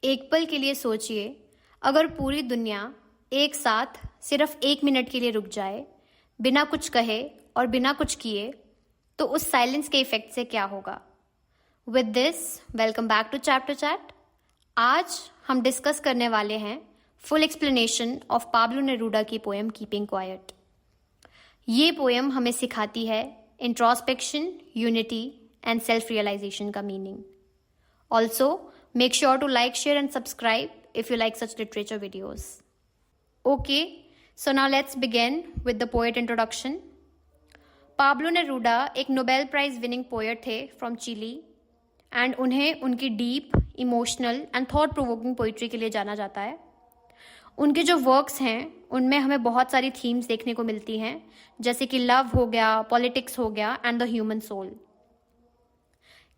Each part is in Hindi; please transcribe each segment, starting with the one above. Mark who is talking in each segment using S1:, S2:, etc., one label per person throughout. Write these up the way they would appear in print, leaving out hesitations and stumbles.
S1: एक पल के लिए सोचिए, अगर पूरी दुनिया एक साथ सिर्फ 1 मिनट के लिए रुक जाए, बिना कुछ कहे और बिना कुछ किए, तो उस साइलेंस के इफेक्ट से क्या होगा। With this, welcome back to chapter chat. आज हम डिस्कस करने वाले हैं full explanation of Pablo Neruda की पोएम कीपिंग क्वाइट। ये पोएम हमें सिखाती है introspection, unity and self realisation का meaning. Also make sure to like, share and subscribe if you like such literature videos. Okay, so now let's begin with the poet introduction. Pablo Neruda एक नोबेल प्राइज विनिंग पोएट थे फ्रॉम चिली एंड उन्हें उनकी deep, emotional and thought provoking poetry के लिए जाना जाता है। उनके जो वर्क्स हैं उनमें हमें बहुत सारी थीम्स देखने को मिलती हैं, जैसे कि लव हो गया, पॉलिटिक्स हो गया and the human soul.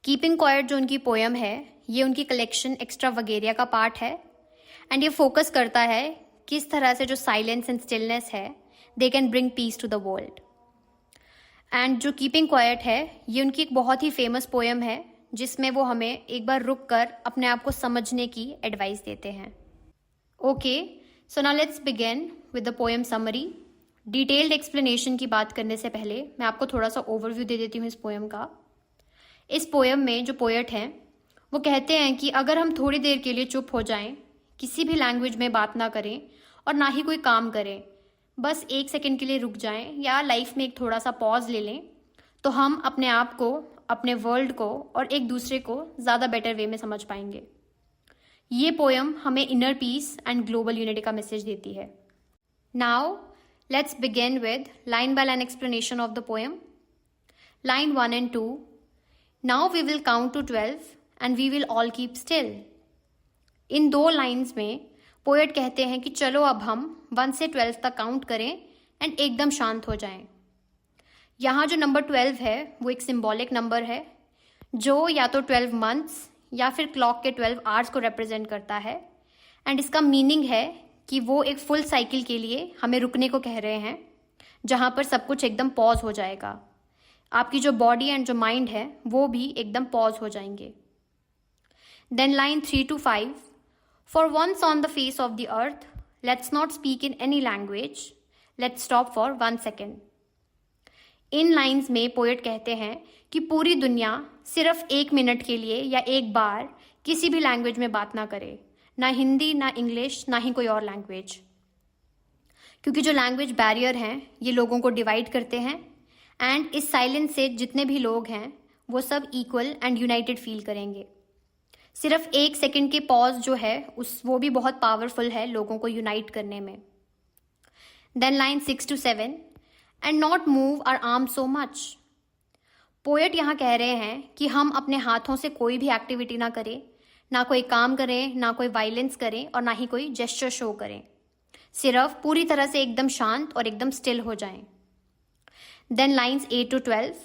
S1: Keeping quiet जो उनकी पोएम है, ये उनकी कलेक्शन एक्स्ट्रा वगेरिया का पार्ट है एंड ये फोकस करता है किस तरह से जो साइलेंस एंड स्टिलनेस है they can bring peace to the world. And जो कीपिंग क्वाइट है, ये उनकी एक बहुत ही फेमस पोएम है जिसमें वो हमें एक बार रुक कर अपने आप को समझने की एडवाइस देते हैं। Okay, so now let's begin with the poem summary. Detailed explanation की बात करने से पहले मैं आपको थोड़ा सा ओवरव्यू दे देती हूँ इस पोएम का। इस पोएम में जो पोएट हैं वो कहते हैं कि अगर हम थोड़ी देर के लिए चुप हो जाएं, किसी भी लैंग्वेज में बात ना करें और ना ही कोई काम करें, बस 1 सेकंड के लिए रुक जाएं या लाइफ में एक थोड़ा सा पॉज ले लें, तो हम अपने आप को, अपने वर्ल्ड को और एक दूसरे को ज़्यादा बेटर वे में समझ पाएंगे। ये पोएम हमें inner peace and global unity का मैसेज देती है। Now let's begin with line by line explanation of the poem. Line 1 and 2, now we will count to 12 and we will all keep still। इन 2 लाइन्स में पोएट कहते हैं कि चलो अब हम 1 से 12 तक काउंट करें एंड एकदम शांत हो जाएं। यहाँ जो नंबर 12 है वो एक सिंबॉलिक नंबर है जो या तो 12 मंथ्स या फिर क्लॉक के 12 आवर्स को रिप्रेजेंट करता है एंड इसका मीनिंग है कि वो एक फुल साइकिल के लिए हमें रुकने को कह रहे हैं, जहाँ पर सब कुछ एकदम पॉज हो जाएगा। आपकी जो बॉडी एंड जो माइंड है वो भी एकदम पॉज हो जाएंगे। Then line 3 to 5, for once on the face of the earth, let's not speak in any language, let's stop for 1 second। In lines में पोएट कहते हैं कि पूरी दुनिया सिर्फ 1 मिनट के लिए या एक बार किसी भी लैंग्वेज में बात ना करे, ना हिंदी, ना इंग्लिश, ना ही कोई और लैंग्वेज, क्योंकि जो लैंग्वेज बैरियर हैं ये लोगों को डिवाइड करते हैं एंड इस साइलेंस से जितने भी लोग हैं वो सब इक्वल एंड यूनाइटेड फील करेंगे। सिर्फ 1 सेकंड के पॉज जो है वो भी बहुत पावरफुल है लोगों को यूनाइट करने में। Then line 6 to 7, and not move our arm so much. Poet यहाँ कह रहे हैं कि हम अपने हाथों से कोई भी एक्टिविटी ना करें, ना कोई काम करें, ना कोई वायलेंस करें और ना ही कोई जेस्चर शो करें, सिर्फ पूरी तरह से एकदम शांत और एकदम स्टिल हो जाएं। Then lines 8 to 12,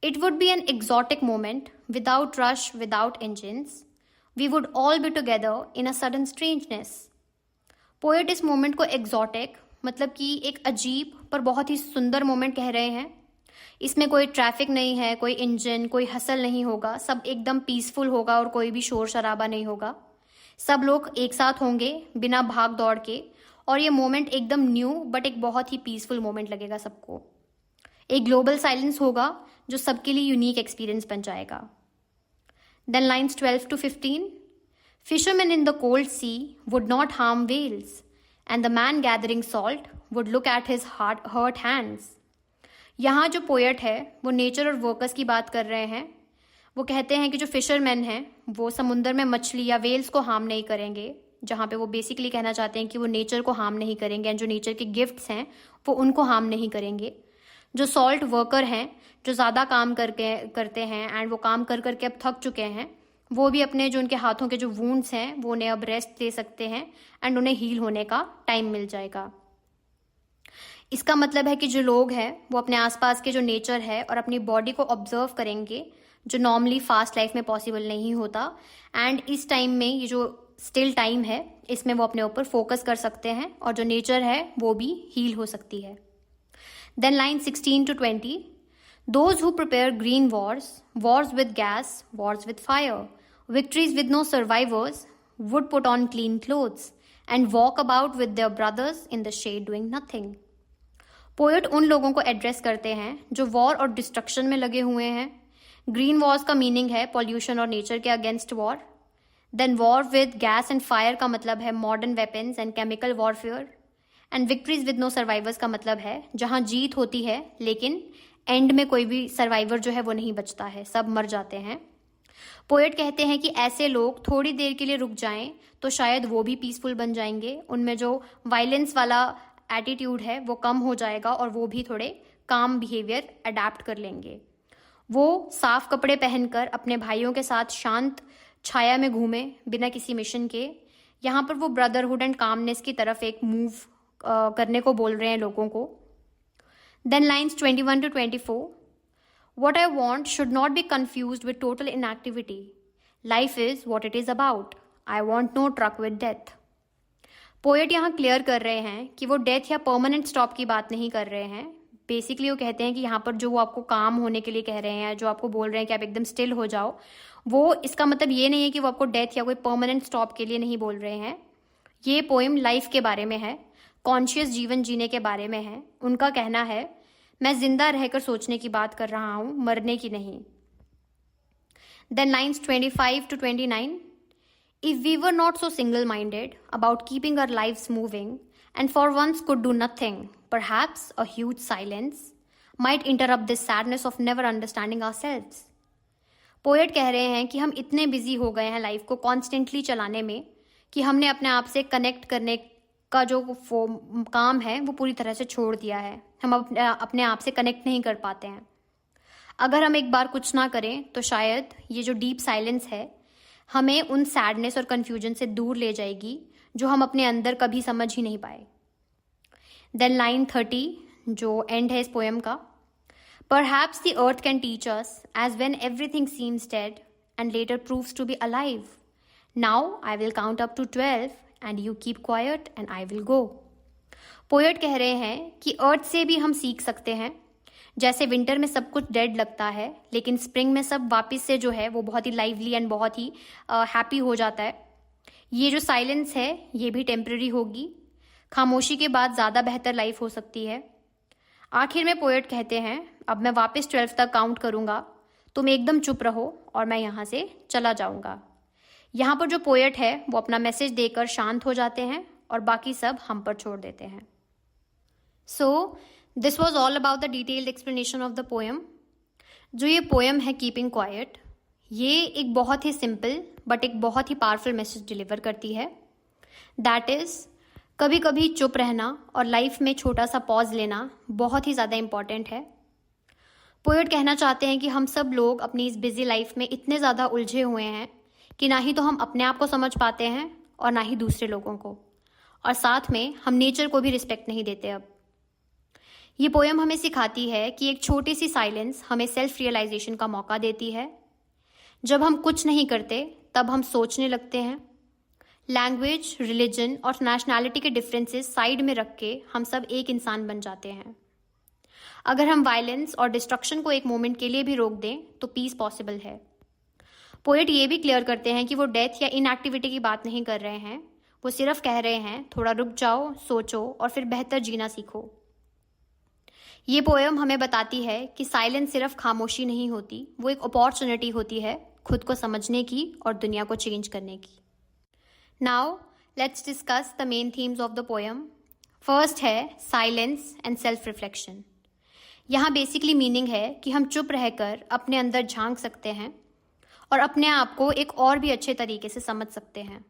S1: it would be an exotic moment, without rush, without engines. We would all be together in a sudden strangeness। Poet इस मोमेंट को एक्सोटिक मतलब कि एक अजीब पर बहुत ही सुंदर मोमेंट कह रहे हैं। इसमें कोई ट्रैफिक नहीं है, कोई इंजन, कोई हसल नहीं होगा, सब एकदम पीसफुल होगा और कोई भी शोर शराबा नहीं होगा। सब लोग एक साथ होंगे बिना भाग दौड़ के और ये मोमेंट एकदम न्यू बट एक बहुत ही पीसफुल मोमेंट लगेगा सबको। एक ग्लोबल साइलेंस होगा जो सबके लिए यूनिक एक्सपीरियंस बन जाएगा। Then lines 12 to 15, fisherman in the cold sea would not harm whales and the man gathering salt would look at his hurt hands. यहाँ जो पोएट है वो नेचर और वर्कर्स की बात कर रहे हैं। वो कहते हैं कि जो फिशरमैन हैं वो समुंदर में मछली या वेल्स को हार्म नहीं करेंगे, जहाँ पे वो बेसिकली कहना चाहते हैं कि वो नेचर को हार्म नहीं करेंगे एंड जो नेचर के गिफ्ट्स हैं वो उनको हार्म नहीं करेंगे। जो सॉल्ट वर्कर हैं, जो ज़्यादा काम करते हैं एंड वो काम कर करके अब थक चुके हैं, वो भी अपने जो उनके हाथों के जो वूंड्स हैं वो उन्हें अब रेस्ट दे सकते हैं एंड उन्हें हील होने का टाइम मिल जाएगा। इसका मतलब है कि जो लोग हैं वो अपने आसपास के जो नेचर है और अपनी बॉडी को ऑब्जर्व करेंगे, जो नॉर्मली फास्ट लाइफ में पॉसिबल नहीं होता एंड इस टाइम में ये जो स्टिल टाइम है इसमें वो अपने ऊपर फोकस कर सकते हैं और जो नेचर है वो भी हील हो सकती है। Then line 16 to 20, those who prepare green wars, wars with gas, wars with fire, victories with no survivors, would put on clean clothes and walk about with their brothers in the shade doing nothing. Poet उन लोगों को एड्रेस करते हैं जो वॉर और डिस्ट्रक्शन में लगे हुए हैं. ग्रीन वॉर्स का मीनिंग है पॉल्यूशन और नेचर के against war. Then war with gas and fire का मतलब है modern weapons and chemical warfare. And victories with no survivors का मतलब है जहां जीत होती है लेकिन एंड में कोई भी सर्वाइवर जो है वो नहीं बचता है, सब मर जाते हैं. पोएट कहते हैं कि ऐसे लोग थोड़ी देर के लिए रुक जाएं तो शायद वो भी पीसफुल बन जाएंगे. उनमें जो वायलेंस वाला एटीट्यूड है वो कम हो जाएगा और वो भी थोड़े काम बिहेवियर अडेप्ट कर लेंगे. वो साफ कपड़े पहनकर अपने भाइयों के साथ शांत छाया में घूमे बिना किसी मिशन के. यहाँ पर वो ब्रदरहुड एंड कामनेस की तरफ एक मूव करने को बोल रहे हैं लोगों को. Then lines 21 to 24. What I want should not be confused with total inactivity. Life is what it is about. I want no truck with death. Poet यहाँ क्लियर कर रहे हैं कि वो डेथ या परमानेंट स्टॉप की बात नहीं कर रहे हैं. बेसिकली वो कहते हैं कि यहाँ पर जो वो आपको काम होने के लिए कह रहे हैं, जो आपको बोल रहे हैं कि आप एकदम स्टिल हो जाओ, वो इसका मतलब ये नहीं है कि वो आपको डेथ या कोई परमानेंट स्टॉप के लिए नहीं बोल रहे हैं. ये पोएम लाइफ के बारे में है, कॉन्शियस जीवन जीने के बारे में है. उनका कहना है मैं जिंदा रहकर सोचने की बात कर रहा हूं, मरने की नहीं. Then lines 25 to 29. If we were not so single-minded about keeping our lives moving and for once could do nothing, perhaps a huge silence might interrupt this sadness of never understanding ourselves. Poet कह रहे हैं कि हम इतने बिजी हो गए हैं लाइफ को कॉन्स्टेंटली चलाने में कि हमने अपने आप से कनेक्ट करने का जो काम है वो पूरी तरह से छोड़ दिया है. हम अपने आप से कनेक्ट नहीं कर पाते हैं. अगर हम एक बार कुछ ना करें तो शायद ये जो डीप साइलेंस है हमें उन सैडनेस और कन्फ्यूजन से दूर ले जाएगी जो हम अपने अंदर कभी समझ ही नहीं पाए. देन लाइन 30 जो एंड है इस पोएम का. Perhaps the earth can teach us as when everything seems dead and later proves to be alive. Now I will count up to 12 and you keep quiet and I will go. Poet कह रहे हैं कि अर्थ से भी हम सीख सकते हैं. जैसे विंटर में सब कुछ डेड लगता है लेकिन स्प्रिंग में सब वापस से जो है वो बहुत ही लाइवली एंड बहुत ही हैप्पी हो जाता है. ये जो साइलेंस है ये भी टेम्पररी होगी. खामोशी के बाद ज़्यादा बेहतर लाइफ हो सकती है. आखिर में पोएट कहते हैं अब मैं वापस 12 तक काउंट करूंगा, तुम एकदम चुप रहो और मैं यहाँ से चला जाऊंगा. यहाँ पर जो पोएट है वो अपना मैसेज देकर शांत हो जाते हैं और बाकी सब हम पर छोड़ देते हैं. So this was all about the detailed explanation of the poem. जो ये पोएम है कीपिंग क्वाइट, ये एक बहुत ही सिंपल बट एक बहुत ही पावरफुल मैसेज डिलीवर करती है. दैट इज कभी कभी चुप रहना और लाइफ में छोटा सा पॉज लेना बहुत ही ज़्यादा इम्पॉर्टेंट है. पोएट कहना चाहते हैं कि हम सब लोग अपनी इस बिजी लाइफ में इतने ज़्यादा उलझे हुए हैं कि ना ही तो हम अपने आप को समझ पाते हैं और ना ही दूसरे लोगों को, और साथ में हम नेचर को भी रिस्पेक्ट नहीं देते. अब ये पोएम हमें सिखाती है कि एक छोटी सी साइलेंस हमें सेल्फ रियलाइजेशन का मौका देती है. जब हम कुछ नहीं करते तब हम सोचने लगते हैं. लैंग्वेज, रिलीजन और नेशनैलिटी के डिफरेंसेस साइड में रख के हम सब एक इंसान बन जाते हैं. अगर हम वायलेंस और डिस्ट्रक्शन को एक मोमेंट के लिए भी रोक दें तो पीस पॉसिबल है. पोएट ये भी क्लियर करते हैं कि वो डेथ या इनएक्टिविटी की बात नहीं कर रहे हैं, वो सिर्फ कह रहे हैं थोड़ा रुक जाओ, सोचो और फिर बेहतर जीना सीखो. ये पोएम हमें बताती है कि साइलेंस सिर्फ खामोशी नहीं होती, वो एक अपॉर्चुनिटी होती है खुद को समझने की और दुनिया को चेंज करने की. Now let's discuss the main themes of the poem. First है साइलेंस एंड सेल्फ रिफ्लेक्शन. यहाँ बेसिकली मीनिंग है कि हम चुप रहकर अपने अंदर झांक सकते हैं और अपने आप को एक और भी अच्छे तरीके से समझ सकते हैं.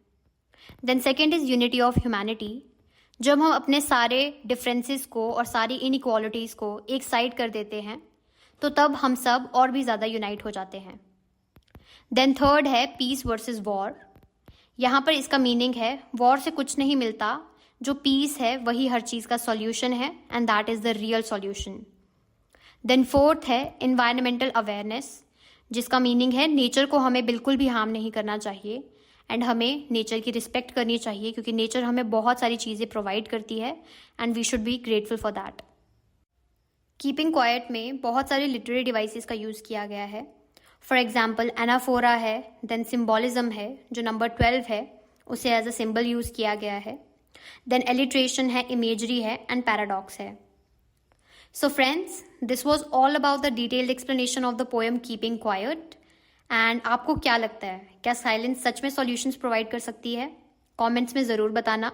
S1: Then second is unity of humanity. जब हम अपने सारे डिफरेंसेस को और सारी इनइक्वालिटीज़ को एक साइड कर देते हैं तो तब हम सब और भी ज़्यादा यूनाइट हो जाते हैं. देन थर्ड है पीस वर्सेस वॉर. यहाँ पर इसका मीनिंग है वॉर से कुछ नहीं मिलता, जो पीस है वही हर चीज़ का सॉल्यूशन है and that is the real solution. Then fourth है इन्वायरमेंटल अवेयरनेस, जिसका मीनिंग है नेचर को हमें बिल्कुल भी हार्म नहीं करना चाहिए एंड हमें नेचर की रिस्पेक्ट करनी चाहिए क्योंकि नेचर हमें बहुत सारी चीज़ें प्रोवाइड करती है and we should be grateful for that. Keeping quiet में बहुत सारे लिटरेरी डिवाइसेस का यूज़ किया गया है. फॉर एग्जाम्पल एनाफोरा है, देन सिम्बॉलिज्म है जो नंबर 12 है, उसे एज अ सिंबल यूज किया गया है. देन एलिट्रेशन है, इमेजरी है एंड पैराडॉक्स है. So friends, this was all about the detailed explanation of the poem Keeping Quiet. And आपको क्या लगता है, क्या साइलेंस सच में सॉल्यूशंस प्रोवाइड कर सकती है? कमेंट्स में ज़रूर बताना.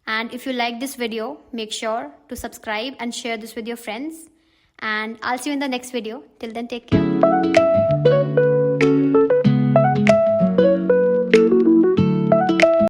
S1: And if you like this video, make sure to subscribe and share this with your friends. And I'll see you in the next video. Till then, take care.